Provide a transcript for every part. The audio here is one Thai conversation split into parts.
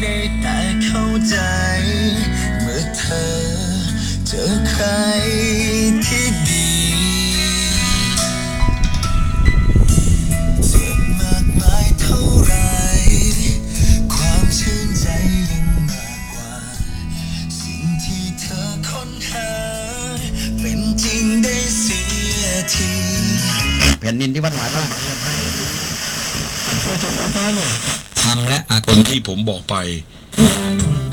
ได้แต่เข้าใจเมื่อเธอเจอใครที่ดีเจ็บมากมายเท่าไรความชื่นใจยังมากกว่าสิ่งที่เธอค้นหาเป็นจริงได้เสียทีแผ่นดินที่วัดหมายว่าทำและอาคนที่ผมบอกไป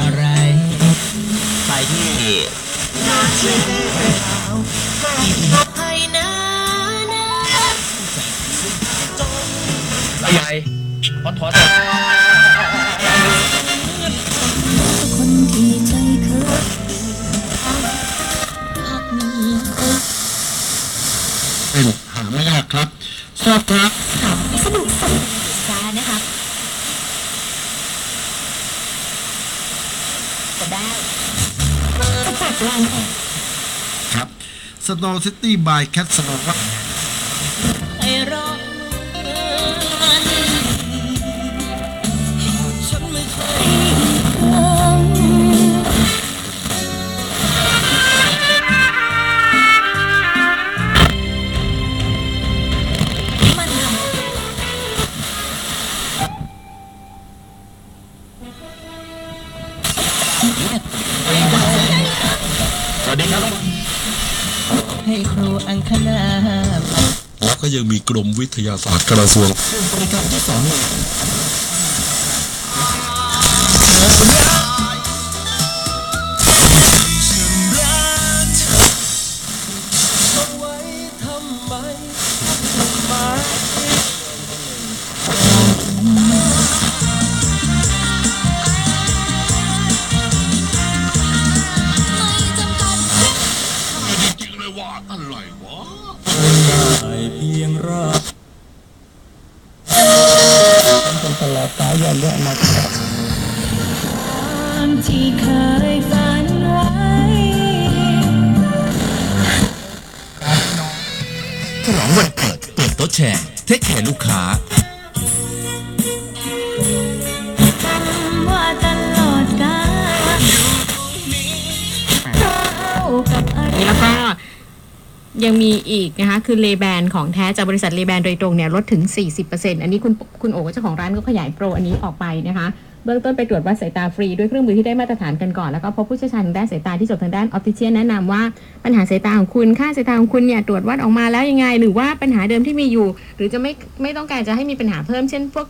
อะไรไปที่ใหญ่พอถอดคนที่ใจเคยพักนี้เป็นหาไม่ยากครับชอบครับสนุกจ้านะคะจะได้จะฝากร้านครับ Snow City by Cat Snow ครับให้รอฉันไม่เคสวัสดีครับให้ครูอังคณาแล้วก็ยังมีกรมวิทยาศาสตร์กระทรวงบริการที่สองอะไรวะเพียงรอเป็นตลอดสายยันด้วยมาที่เคยฝันไว้ฉลองวันเปิดโต๊ะแชร์เทคแคร์ลูกค้าว่าตลอดกาลแล้วก็ยังมีอีกนะคะคือเลแบนของแท้จากบริษัทเลแบนโดยตรงเนี่ยลดถึง 40% อันนี้คุณโอ๋เจ้าของร้านก็ขยายโปรอันนี้ออกไปนะคะเบื้องต้นไปตรวจวัดสายตาฟรีด้วยเครื่องมือที่ได้มาตรฐานกันก่อนแล้วก็พบผู้เชี่ยวชาญด้านสายตาที่จบทางด้านออปติเชียนแนะนำว่าปัญหาสายตาของคุณค่าสายตาของคุณเนี่ยตรวจวัดออกมาแล้วยังไงหรือว่าปัญหาเดิมที่มีอยู่หรือจะไม่ต้องการจะให้มีปัญหาเพิ่มเช่นพวก